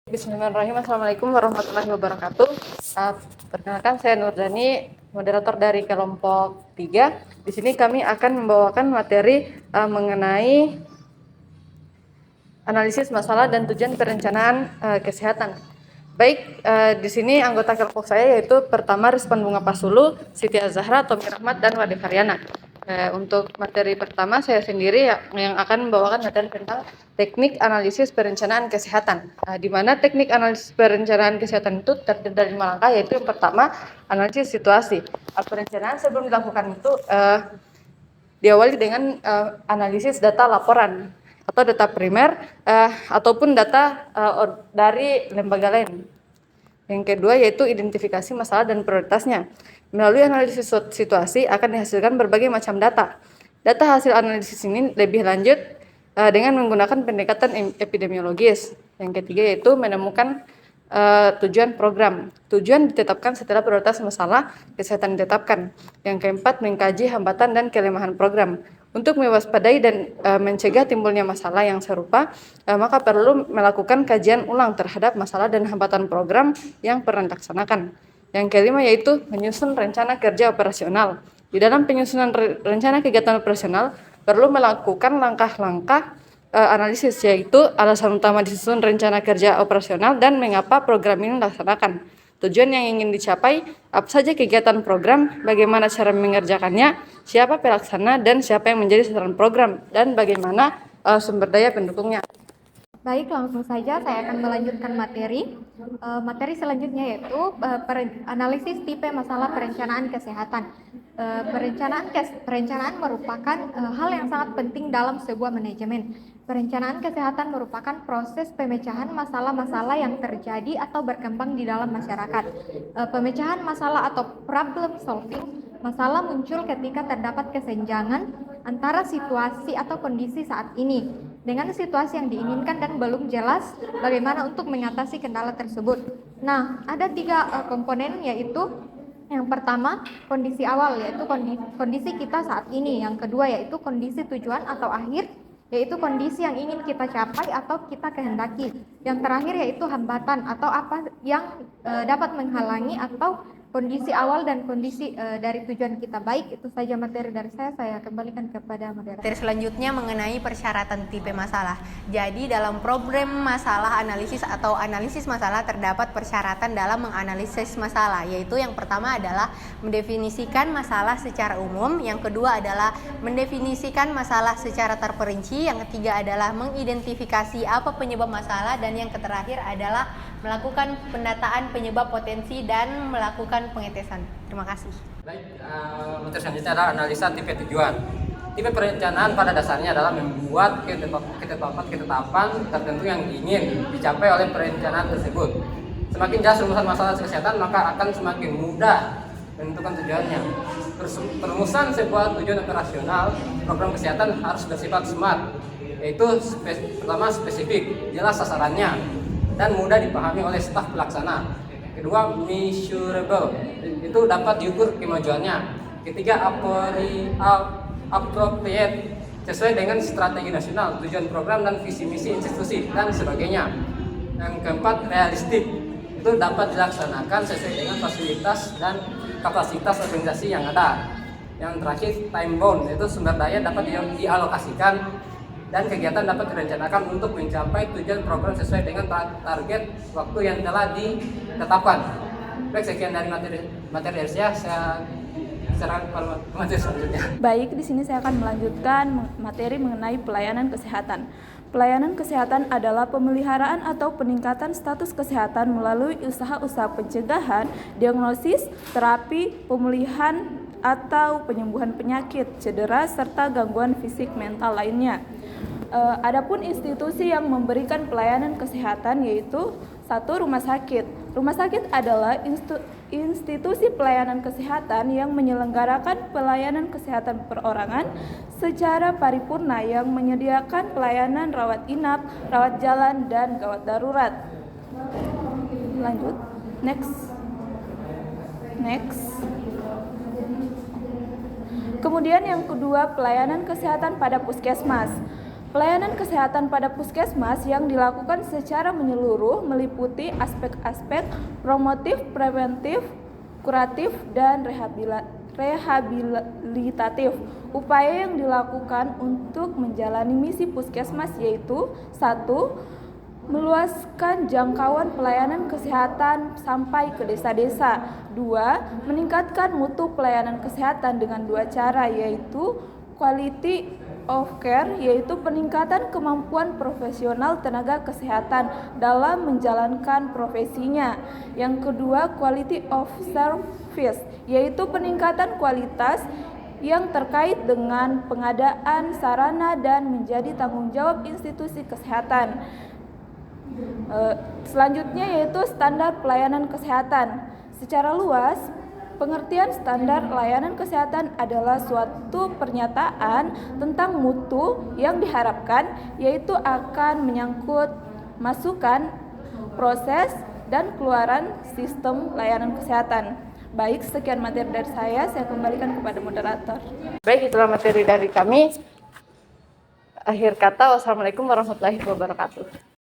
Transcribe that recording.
Bismillahirrahmanirrahim. Assalamualaikum warahmatullahi wabarakatuh. Perkenalkan, saya Nurdani, moderator dari kelompok 3. Di sini kami akan membawakan materi mengenai analisis masalah dan tujuan perencanaan kesehatan. Baik, di sini anggota kelompok saya yaitu pertama Rizwan Bunga Pasulu, Siti Azahra, Tommy Rahmat, dan Wade Faryana. Untuk materi pertama saya sendiri yang akan membawakan materi tentang teknik analisis perencanaan kesehatan. Di mana teknik analisis perencanaan kesehatan itu terdiri dari 5 langkah, yaitu yang pertama analisis situasi. Perencanaan sebelum dilakukan itu diawali dengan analisis data laporan atau data primer ataupun data dari lembaga lain. Yang kedua yaitu identifikasi masalah dan prioritasnya. Melalui analisis situasi akan dihasilkan berbagai macam data. Data hasil analisis ini lebih lanjut dengan menggunakan pendekatan epidemiologis. Yang ketiga yaitu menemukan tujuan program. Tujuan ditetapkan setelah prioritas masalah kesehatan ditetapkan. Yang keempat, mengkaji hambatan dan kelemahan program. Untuk mewaspadai dan mencegah timbulnya masalah yang serupa, maka perlu melakukan kajian ulang terhadap masalah dan hambatan program yang pernah dilaksanakan. Yang kelima yaitu menyusun rencana kerja operasional. Di dalam penyusunan rencana kegiatan operasional perlu melakukan langkah-langkah analisis, yaitu alasan utama disusun rencana kerja operasional dan mengapa program ini dilaksanakan. Tujuan yang ingin dicapai, apa saja kegiatan program, bagaimana cara mengerjakannya, siapa pelaksana, dan siapa yang menjadi sasaran program, dan bagaimana sumber daya pendukungnya. Baik, langsung saja saya akan melanjutkan materi. Materi selanjutnya yaitu analisis tipe masalah perencanaan kesehatan. Perencanaan merupakan hal yang sangat penting dalam sebuah manajemen. Perencanaan kesehatan merupakan proses pemecahan masalah-masalah yang terjadi atau berkembang di dalam masyarakat. Pemecahan masalah atau problem solving, masalah muncul ketika terdapat kesenjangan antara situasi atau kondisi saat ini dengan situasi yang diinginkan dan belum jelas bagaimana untuk mengatasi kendala tersebut. Nah, ada 3 komponen, yaitu yang pertama kondisi awal, yaitu kondisi kita saat ini. Yang kedua yaitu kondisi tujuan atau akhir, yaitu kondisi yang ingin kita capai atau kita kehendaki. Yang terakhir yaitu hambatan atau apa yang dapat menghalangi atau kondisi awal dan kondisi dari tujuan kita. Baik, itu saja materi dari saya kembalikan kepada moderator. Materi selanjutnya mengenai persyaratan tipe masalah. Jadi dalam problem masalah analisis atau analisis masalah terdapat persyaratan dalam menganalisis masalah, yaitu yang pertama adalah mendefinisikan masalah secara umum, yang kedua adalah mendefinisikan masalah secara terperinci, yang ketiga adalah mengidentifikasi apa penyebab masalah, dan yang terakhir adalah melakukan pendataan penyebab potensi dan melakukan pengetesan. Terima kasih. Baik, materi selanjutnya adalah analisa tipe tujuan. Tipe perencanaan pada dasarnya adalah membuat ketetapan tertentu yang ingin dicapai oleh perencanaan tersebut. Semakin jelas rumusan masalah kesehatan, maka akan semakin mudah menentukan tujuannya. Perumusan sebuah tujuan operasional program kesehatan harus bersifat SMART, yaitu pertama spesifik, jelas sasarannya, dan mudah dipahami oleh staf pelaksana. Kedua, measurable, itu dapat diukur kemajuannya. Ketiga, appropriate, sesuai dengan strategi nasional, tujuan program dan visi misi institusi dan sebagainya. Yang keempat, realistik, itu dapat dilaksanakan sesuai dengan fasilitas dan kapasitas organisasi yang ada. Yang terakhir, time bound, itu sumber daya dapat dialokasikan dan kegiatan dapat direncanakan untuk mencapai tujuan program sesuai dengan target waktu yang telah ditetapkan. Baik, sekian dari materi dari saya serahkan kepada materi selanjutnya. Baik, di sini saya akan melanjutkan materi mengenai pelayanan kesehatan. Pelayanan kesehatan adalah pemeliharaan atau peningkatan status kesehatan melalui usaha-usaha pencegahan, diagnosis, terapi, pemulihan atau penyembuhan penyakit, cedera, serta gangguan fisik mental lainnya. Adapun institusi yang memberikan pelayanan kesehatan yaitu 1. Rumah sakit. Rumah sakit adalah institusi pelayanan kesehatan yang menyelenggarakan pelayanan kesehatan perorangan secara paripurna yang menyediakan pelayanan rawat inap, rawat jalan, dan gawat darurat. Lanjut. Next. Kemudian yang kedua, pelayanan kesehatan pada puskesmas. Pelayanan kesehatan pada puskesmas yang dilakukan secara menyeluruh meliputi aspek-aspek promotif, preventif, kuratif, dan rehabilitatif. Upaya yang dilakukan untuk menjalani misi puskesmas yaitu 1. Meluaskan jangkauan pelayanan kesehatan sampai ke desa-desa. 2. Meningkatkan mutu pelayanan kesehatan dengan 2 cara yaitu quality of care, yaitu peningkatan kemampuan profesional tenaga kesehatan dalam menjalankan profesinya. Yang kedua, quality of service, yaitu peningkatan kualitas yang terkait dengan pengadaan sarana dan menjadi tanggung jawab institusi kesehatan. Selanjutnya yaitu standar pelayanan kesehatan. Secara luas, pengertian standar layanan kesehatan adalah suatu pernyataan tentang mutu yang diharapkan, yaitu akan menyangkut masukan, proses, dan keluaran sistem layanan kesehatan. Baik, sekian materi dari saya kembalikan kepada moderator. Baik, itulah materi dari kami. Akhir kata, wassalamualaikum warahmatullahi wabarakatuh.